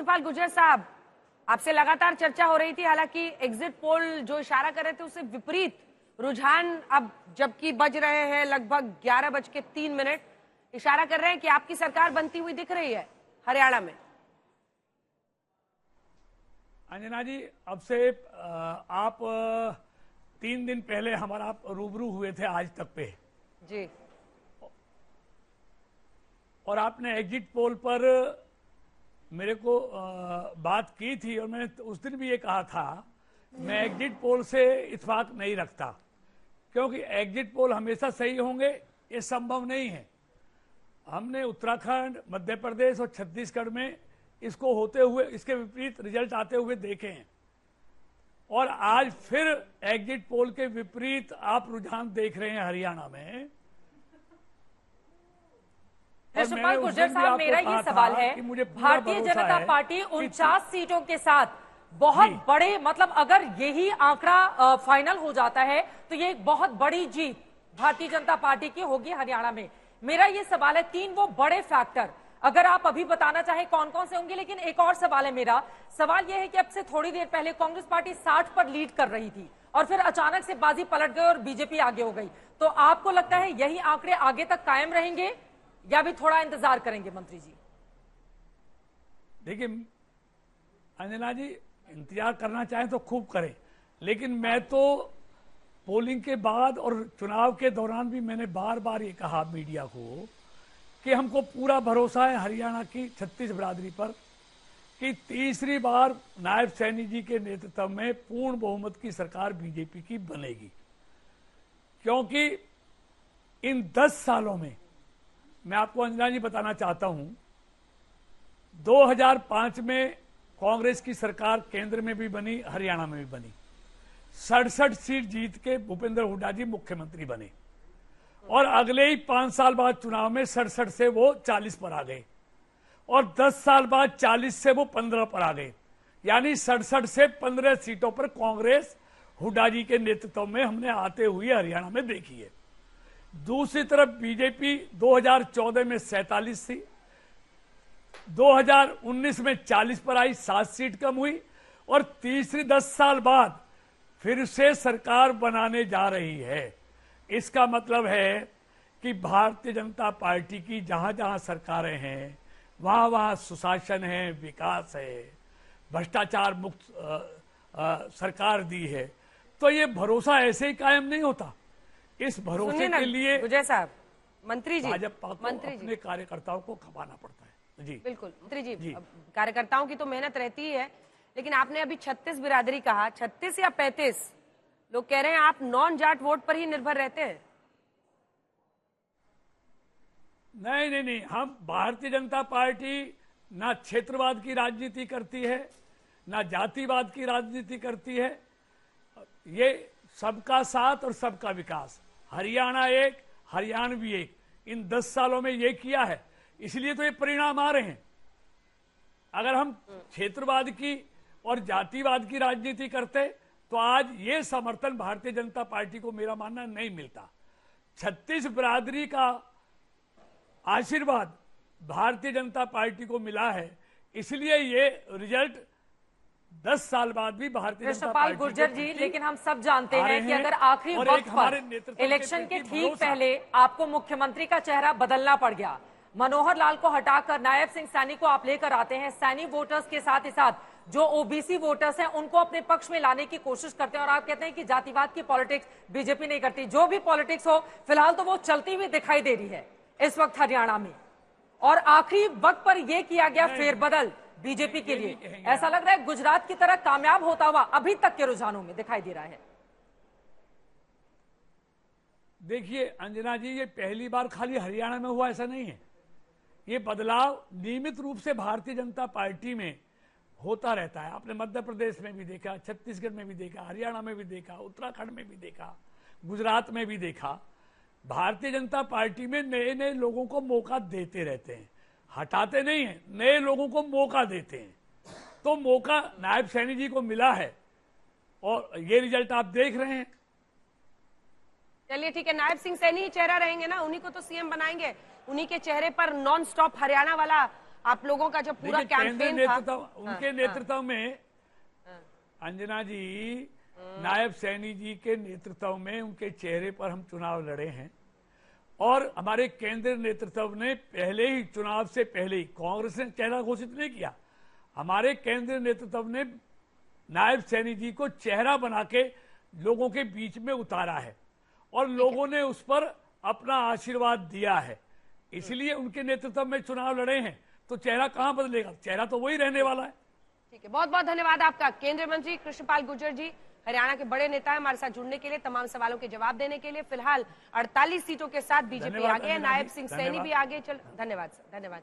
कृष्णपाल गुर्जर साहब, आपसे लगातार चर्चा हो रही थी, हालांकि एग्जिट पोल जो इशारा कर रहे थे उससे विपरीत रुझान अब जबकि बज रहे हैं लगभग 11:03, इशारा कर रहे हैं कि आपकी सरकार बनती हुई दिख रही है हरियाणा में। अंजना जी, अब से आप 3 दिन पहले हमारा रूबरू हुए थे आज तक पे जी, और आपने एग्जिट पोल पर मेरे को बात की थी और मैंने उस दिन भी ये कहा था मैं एग्जिट पोल से इत्तेफाक नहीं रखता, क्योंकि एग्जिट पोल हमेशा सही होंगे ये संभव नहीं है। हमने उत्तराखंड, मध्य प्रदेश और छत्तीसगढ़ में इसको होते हुए, इसके विपरीत रिजल्ट आते हुए देखे हैं, और आज फिर एग्जिट पोल के विपरीत आप रुझान देख रहे हैं हरियाणा में। कृष्णपाल गुर्जर साहब, मेरा ये सवाल है, भारतीय जनता पार्टी 49 सीटों के साथ बहुत बड़े, मतलब अगर यही आंकड़ा फाइनल हो जाता है तो ये एक बहुत बड़ी जीत भारतीय जनता पार्टी की होगी हरियाणा में। मेरा ये सवाल है, 3 वो बड़े फैक्टर अगर आप अभी बताना चाहें कौन कौन से होंगे। लेकिन एक और सवाल है, मेरा सवाल यह है कि अब से थोड़ी देर पहले कांग्रेस पार्टी 60 पर लीड कर रही थी और फिर अचानक से बाजी पलट गई और बीजेपी आगे हो गई, तो आपको लगता है यही आंकड़े आगे तक कायम रहेंगे या भी थोड़ा इंतजार करेंगे मंत्री जी? देखिए अंजना जी, इंतजार करना चाहें तो खूब करें, लेकिन मैं तो पोलिंग के बाद और चुनाव के दौरान भी मैंने बार बार ये कहा मीडिया को कि हमको पूरा भरोसा है हरियाणा की 36 बिरादरी पर कि तीसरी बार नायब सैनी जी के नेतृत्व में पूर्ण बहुमत की सरकार बीजेपी की बनेगी। क्योंकि इन 10 सालों में मैं आपको अंजना जी बताना चाहता हूं, 2005 में कांग्रेस की सरकार केंद्र में भी बनी, हरियाणा में भी बनी, 67 सीट जीत के भूपेंद्र हुड्डा जी मुख्यमंत्री बने, और अगले ही 5 साल बाद चुनाव में 67 से वो 40 पर आ गए, और 10 साल बाद 40 से वो 15 पर आ गए, यानी 67 से 15 सीटों पर कांग्रेस हुड्डा जी के नेतृत्व में हमने आते हुए हरियाणा में देखी है। दूसरी तरफ बीजेपी 2014 में 47 थी, 2019 में 40 पर आई, 7 सीट कम हुई, और तीसरी 10 साल बाद फिर से सरकार बनाने जा रही है। इसका मतलब है कि भारतीय जनता पार्टी की जहां जहां सरकारें हैं वहां वहां सुशासन है, विकास है, भ्रष्टाचार मुक्त सरकार दी है। तो ये भरोसा ऐसे ही कायम नहीं होता, इस भरोसे के लिए गुर्जर साहब, मंत्री जी, भाजपा को अपने कार्यकर्ताओं को खपाना पड़ता है। जी बिल्कुल मंत्री जी, कार्यकर्ताओं की तो मेहनत रहती है, लेकिन आपने अभी 36 बिरादरी कहा, 36 या 35? लोग कह रहे हैं आप नॉन जाट वोट पर ही निर्भर रहते हैं। नहीं, हम भारतीय जनता पार्टी ना क्षेत्रवाद की राजनीति करती है, ना जातिवाद की राजनीति करती है। ये सबका साथ और सबका विकास, हरियाणा एक, हरियाणवी एक, इन 10 सालों में ये किया है, इसलिए तो ये परिणाम आ रहे हैं। अगर हम क्षेत्रवाद की और जातिवाद की राजनीति करते तो आज ये समर्थन भारतीय जनता पार्टी को मेरा मानना नहीं मिलता। 36 बिरादरी का आशीर्वाद भारतीय जनता पार्टी को मिला है, इसलिए ये रिजल्ट 10 साल बाद भी भारतीय जनता पार्टी गुर्जर जी, लेकिन हम सब जानते हैं कि अगर आखिरी वक्त पर इलेक्शन के ठीक पहले आपको मुख्यमंत्री का चेहरा बदलना पड़ गया, मनोहर लाल को हटाकर नायब सिंह सैनी को आप लेकर आते हैं, सैनी वोटर्स के साथ ही साथ जो ओबीसी वोटर्स हैं उनको अपने पक्ष में लाने की कोशिश करते हैं, और आप कहते हैं कि जातिवाद की पॉलिटिक्स बीजेपी नहीं करती। जो भी पॉलिटिक्स हो फिलहाल तो वो चलती हुई दिखाई दे रही है इस वक्त हरियाणा में, और आखिरी वक्त पर यह किया गया फेरबदल बीजेपी के लिए ऐसा लग रहा है गुजरात की तरह कामयाब होता हुआ अभी तक के रुझानों में दिखाई दे रहा है। देखिए अंजना जी, ये पहली बार खाली हरियाणा में हुआ ऐसा नहीं है, ये बदलाव नियमित रूप से भारतीय जनता पार्टी में होता रहता है। आपने मध्य प्रदेश में भी देखा, छत्तीसगढ़ में भी देखा, हरियाणा में भी देखा, उत्तराखंड में भी देखा, गुजरात में भी देखा। भारतीय जनता पार्टी में नए नए लोगों को मौका देते रहते हैं, हटाते नहीं है, नए लोगों को मौका देते हैं। तो मौका नायब सैनी जी को मिला है और ये रिजल्ट आप देख रहे हैं। चलिए ठीक है, नायब सिंह सैनी ही चेहरा रहेंगे ना, उन्हीं को तो सीएम बनाएंगे, उन्हीं के चेहरे पर नॉन स्टॉप हरियाणा वाला आप लोगों का जब पूरा कैंपेन था, उनके नेतृत्व में अंजना जी, नायब सैनी जी के नेतृत्व में उनके चेहरे पर हम चुनाव लड़े हैं और हमारे केंद्रीय नेतृत्व ने पहले ही चुनाव से पहले ही, कांग्रेस ने चेहरा घोषित नहीं किया, हमारे केंद्रीय नेतृत्व ने नायब सैनी जी को चेहरा बना के लोगों के बीच में उतारा है और लोगों ने उस पर अपना आशीर्वाद दिया है, इसलिए उनके नेतृत्व में चुनाव लड़े हैं। तो चेहरा कहां बदलेगा, चेहरा तो वही रहने वाला है। ठीक है, बहुत बहुत धन्यवाद आपका केंद्रीय मंत्री कृष्णपाल गुर्जर जी, हरियाणा के बड़े नेता है, हमारे साथ जुड़ने के लिए, तमाम सवालों के जवाब देने के लिए। फिलहाल 48 सीटों के साथ बीजेपी आगे है, नायब सिंह सैनी भी आगे चल। धन्यवाद सर, धन्यवाद।